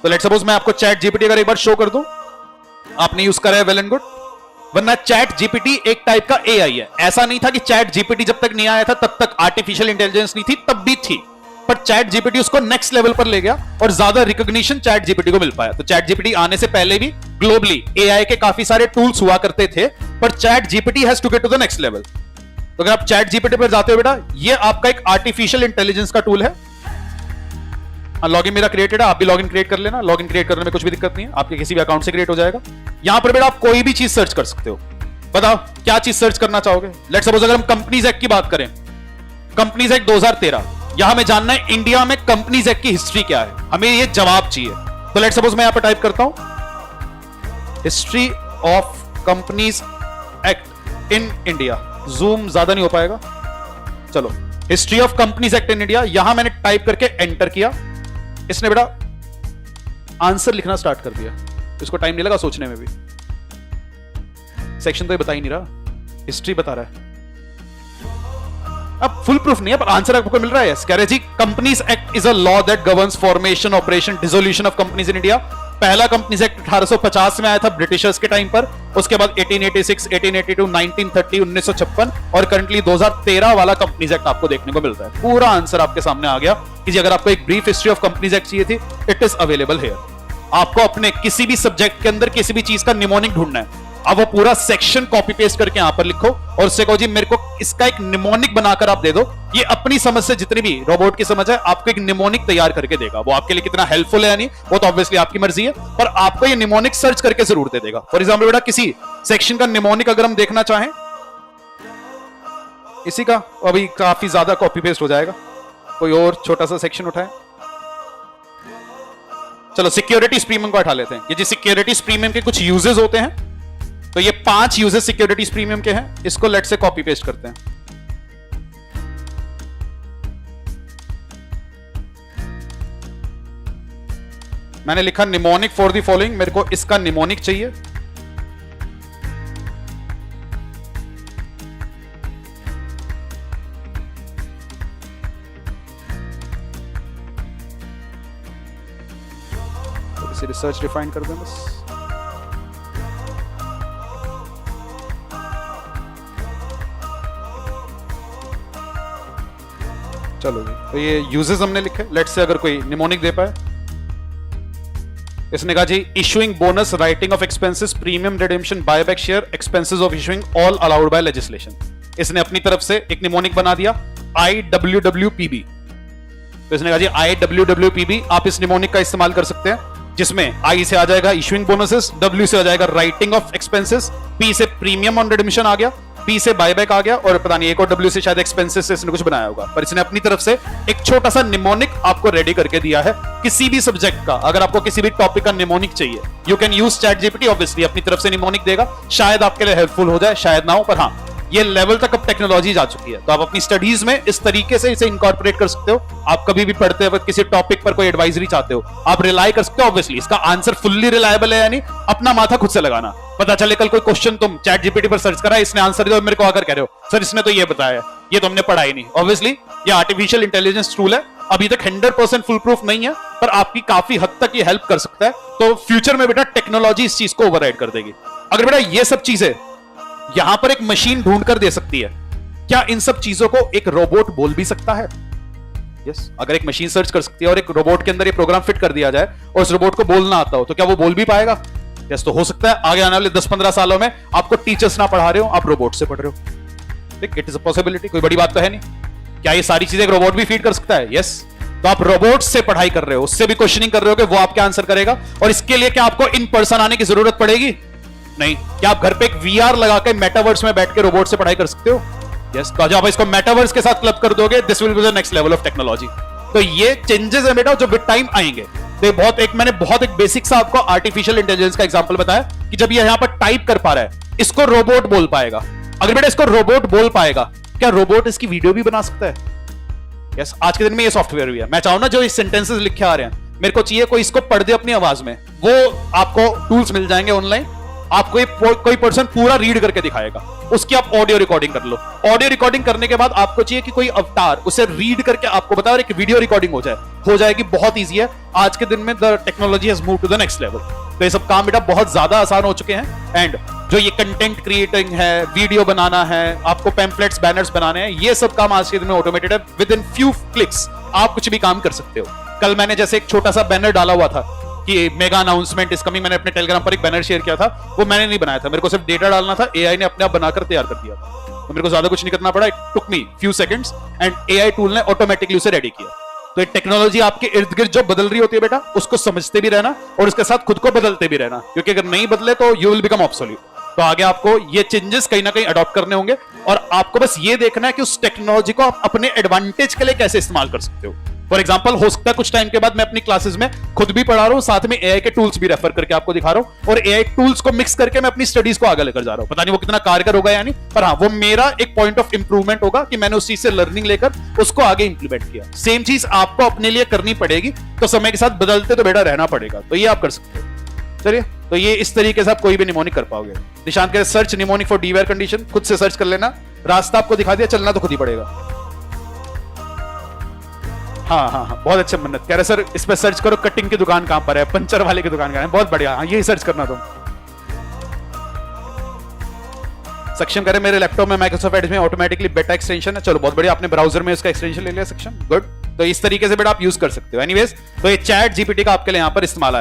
तो let's suppose मैं आपको चैट जीपीटी अगर एक बार शो कर दूं, आपने यूज करा है, वेल एंड गुड, वरना चैट जीपीटी एक टाइप का एआई है। ऐसा नहीं था कि चैट जीपीटी जब तक नहीं आया था तब तक आर्टिफिशियल इंटेलिजेंस नहीं थी, तब भी थी, पर चैट जीपीटी उसको नेक्स्ट लेवल पर ले गया और ज्यादा रिकॉग्निशन चैट जीपीटी को मिल पाया। तो चैट जीपीटी आने से पहले भी ग्लोबली एआई के काफी सारे टूल्स हुआ करते थे, पर ChatGPT has to get to the next level. तो अगर आप चैट जीपीटी पर जाते हो बेटा, ये आपका एक आर्टिफिशियल इंटेलिजेंस का टूल है। लॉगिन मेरा क्रिएटेड है, आप भी लॉगिन क्रिएट कर लेना। लॉगिन क्रिएट करने में कुछ भी दिक्कत नहीं है, आपके किसी भी अकाउंट से क्रिएट हो जाएगा। यहां पर बेटा आप कोई भी चीज सर्च कर सकते हो। बताओ क्या चीज सर्च करना चाहोगे? लेट्स सपोज अगर हम कंपनीज एक्ट की बात करें, कंपनीज एक्ट 2013, यहां हमें जानना है इंडिया में कंपनीज एक्ट की हिस्ट्री क्या है, हमें ये जवाब चाहिए। तो लेट्स सपोज मैं यहां पर टाइप करता हूं history of companies act in India. Zoom ज्यादा नहीं हो पाएगा, चलो history of companies act in India, यहां मैंने टाइप करके एंटर किया। इसने बेटा आंसर लिखना स्टार्ट कर दिया, इसको टाइम नहीं लगा सोचने में भी। सेक्शन तो ये बता ही नहीं रहा, हिस्ट्री बता रहा है। अब फुल प्रूफ नहीं है पर आंसर आपको मिल रहा है। कह रहे जी companies act is a law that governs formation, operation, dissolution of companies in India. पहला कंपनीज एक्ट 1850 में आया था ब्रिटिशर्स के टाइम पर, उसके बाद 1886, 1882, 1930, 1956 और करंटली 2013 वाला कंपनीज एक्ट आपको देखने को मिल रहा है। पूरा आंसर आपके सामने आ गया कि जी अगर आपको एक brief history of companies act चाहिए थी, इट इज अवेलेबल हियर। आपको अपने किसी भी सब्जेक्ट के अंदर किसी भी चीज का निमोनिक ढूंढना है, अब वो पूरा सेक्शन कॉपी पेस्ट करके यहां पर लिखो और उससे कहो जी मेरे को इसका एक निमोनिक बनाकर आप दे दो। ये अपनी समझ से जितनी भी रोबोट की समझ है आपको एक निमोनिक तैयार करके देगा। वो आपके लिए कितना हेल्पफुल है या नहीं वो तो ऑब्वियसली आपकी मर्जी है, पर आपको ये निमोनिक सर्च करके जरूर दे देगा। फॉर एग्जाम्पल बेटा किसी सेक्शन का निमोनिक अगर हम देखना चाहें, इसी का अभी काफी ज्यादा कॉपी पेस्ट हो जाएगा, कोई और छोटा सा सेक्शन उठाए। चलो सिक्योरिटीज प्रीमियम को हटा लेते हैं। ये जो सिक्योरिटीज प्रीमियम के कुछ यूजेस होते हैं, तो ये 5 यूजेस सिक्योरिटीज प्रीमियम के हैं, इसको लेट से कॉपी पेस्ट करते हैं। मैंने लिखा निमोनिक फॉर द फॉलोइंग, मेरे को इसका निमोनिक चाहिए। तो इसे रिसर्च डिफाइन कर दें बस। चलो तो ये यूजेस हमने लिखे, लेट्स से अगर कोई निमोनिक दे पाए। इसने कहा जी issuing bonus, writing off expenses, premium redemption, buyback share, expenses of issuing all allowed by legislation. इसने अपनी तरफ से एक निमोनिक बना दिया IWWPB। तो इसने कहा जी IWWPB, आप इस निमोनिक का इस्तेमाल कर सकते हैं, जिसमें I से आ जाएगा इशूइंग बोनसेस, W से आ जाएगा राइटिंग ऑफ एक्सपेंसेस, P से प्रीमियम ऑन रिडेम्पशन आ गया, P से बायबैक आ गया और पता नहीं एक और W से शायद एक्सपेंसेस से इसने कुछ बनाया होगा, पर इसने अपनी तरफ से एक छोटा सा निमोनिक आपको रेडी करके दिया है किसी भी सब्जेक्ट का। अगर आपको किसी भी टॉपिक का निमोनिक चाहिए, you can use chat GPT, obviously अपनी तरफ से निमोनिक देगा, शायद आपके लिए हेल्पफुल हो जाए, शायद ना हो, पर हाँ ये लेवल तक अब टेक्नोलॉजी जा चुकी है, तो आप अपनी स्टडीज में इस तरीके से इसे इनकॉर्पोरेट कर सकते हो। आप कभी भी पढ़ते वक्त किसी टॉपिक पर कोई एडवाइजरी चाहते हो, आप रिलाई कर सकते हो। ऑब्वियसली इसका आंसर फुल्ली रिलायबल है, यानी अपना माथा खुद से लगाना। पता चले कल कोई क्वेश्चन तुम चैट जीपीटी पर सर्च करा, इसने आंसर दिया, मेरे को आकर कह रहे हो सर इसने तो ये बताया, ये तो हमने पढ़ा ही नहीं। ऑब्वियसली ये आर्टिफिशियल इंटेलिजेंस टूल है, अभी तक 100% फुल प्रूफ नहीं है, पर आपकी काफी हद तक ये हेल्प कर सकता है। तो फ्यूचर में बेटा टेक्नोलॉजी इस चीज को ओवरराइड कर देगी। अगर बेटा ये सब चीजें यहां पर एक मशीन ढूंढ कर दे सकती है, क्या इन सब चीजों को एक रोबोट बोल भी सकता है? यस, अगर एक मशीन सर्च कर सकती है और एक रोबोट के अंदर ये प्रोग्राम फिट कर दिया जाए और उस रोबोट को बोलना आता हो, तो क्या वो बोल भी पाएगा? यस, तो हो सकता है आगे आने वाले 10-15 सालों में आपको टीचर्स ना पढ़ा रहे हो, आप रोबोट से पढ़ रहे हो। ठीक, इट इज अ पॉसिबिलिटी, कोई बड़ी बात तो है नहीं। क्या ये सारी चीजें एक रोबोट भी फीड कर सकता है? यस, तो आप रोबोट से पढ़ाई कर रहे हो, उससे भी क्वेश्चनिंग कर रहे हो कि वो आपके आंसर करेगा, और इसके लिए क्या आपको इन पर्सन आने की जरूरत पड़ेगी? नहीं। क्या आप घर पे एक VR लगा के मेटावर्स में बैठ के रोबोट से पढ़ाई कर सकते हो? यस, तो जब आप इसको मेटावर्स के साथ क्लब कर दोगे, this will be the next level of technology. तो ये चेंजेस है बेटा जो विद टाइम आएंगे। तो मैंने बहुत एक बेसिक सा आपको आर्टिफिशियल इंटेलिजेंस का एग्जांपल बताया कि जब ये यहां पर टाइप कर पा रहा है, इसको रोबोट बोल पाएगा। अगर बेटा इसको रोबोट बोल पाएगा, क्या रोबोट इसकी वीडियो भी बना सकता है? यस, आज के दिन में ये सॉफ्टवेयर भी है। मैं चाहूं ना जो इस सेंटेंसेस लिखे आ रहे हैं, मेरे को चाहिए कोई इसको पढ़ दे अपनी आवाज में, वो आपको टूल्स मिल जाएंगे ऑनलाइन, आपको कोई पर्सन पूरा रीड करके दिखाएगा, उसकी आप ऑडियो रिकॉर्डिंग कर लो। ऑडियो रिकॉर्डिंग करने के बाद आपको चाहिए कि कोई अवतार उसे रीड करके आपको बताओ, और एक वीडियो रिकॉर्डिंग हो जाए, हो जाएगी, बहुत ईजी है। आज के दिन में the technology has move to the next level. तो ये सब काम बेटा बहुत ज्यादा आसान हो चुके हैं। एंड जो ये कंटेंट क्रिएटिंग है, वीडियो बनाना है, आपको पैम्पलेट्स बैनर्स बनाने हैं, ये सब काम आज के दिन में ऑटोमेटेड है। विद इन फ्यू क्लिक्स आप कुछ भी काम कर सकते हो। कल मैंने जैसे एक छोटा सा बैनर डाला हुआ था कि मेगा अनाउंसमेंट इस कमिंग, मैंने अपने टेलीग्राम पर एक बैनर शेयर किया था, वो मैंने नहीं बनाया था, मेरे को सिर्फ डेटा डालना था, एआई ने अपने आप बनाकर तैयार कर दिया। तो मेरे को ज्यादा कुछ नहीं करना पड़ा, it took me few seconds and AI tool ने ऑटोमेटिकली उसे रेडी किया। तो ये टेक्नोलॉजी आपके इर्द गिर्द जो बदल रही होती है बेटा, उसको समझते भी रहना और उसके साथ खुद को बदलते भी रहना, क्योंकि अगर नहीं बदले तो यू विल बिकम ऑब्सोल्यूट। तो आगे आपको ये चेंजेस कहीं ना कहीं अडॉप्ट करने होंगे और आपको बस ये देखना है कि उस टेक्नोलॉजी को आप अपने एडवांटेज के लिए कैसे इस्तेमाल कर सकते हो। फॉर एग्जाम्पल, हो सकता है कुछ टाइम के बाद मैं अपनी क्लासेस में खुद भी पढ़ा रहा हूं, साथ में एआई के टूल्स भी रेफर करके आपको दिखा रहा हूं और एआई टूल्स को मिक्स करके मैं अपनी स्टडीज को आगे लेकर जा रहा हूं। पता नहीं वो कितना कारगर होगा या नहीं, पर हाँ, वो मेरा एक पॉइंट ऑफ इंप्रूवमेंट होगा कि मैंने उस चीज से लर्निंग लेकर उसको आगे इंप्लीमेंट किया। सेम चीज आपको अपने लिए करनी पड़ेगी, तो समय के साथ बदलते तो बेटा रहना पड़ेगा। तो ये आप कर सकते हो। चलिए, तो ये इस तरीके से आप कोई भी निमोनिक कर पाओगे। निशांत कह सर्च निमोनिक फॉर डीवेयर कंडीशन, खुद से सर्च कर लेना, रास्ता आपको दिखा दिया, चलना तो खुद ही पड़ेगा। हाँ हाँ हाँ, बहुत अच्छा मन्नत कह रहे सर, इस पे सर्च करो कटिंग की दुकान कहां पर है, पंचर वाले की दुकान कहां है। बहुत बढ़िया, हाँ यही सर्च करना तुम। सक्षम करे मेरे लैपटॉप में माइक्रोसॉफ्ट एड्स में ऑटोमेटिकली बेटा एक्सटेंशन है। चलो बहुत बढ़िया, आपने ब्राउजर में इसका एक्सटेंशन ले लिया। सक्षम, गुड। तो इस तरीके से बेटा आप यूज कर सकते हो। एनीवेज, तो ये चैट जीपीटी का आपके लिए यहां पर इस्तेमाल है।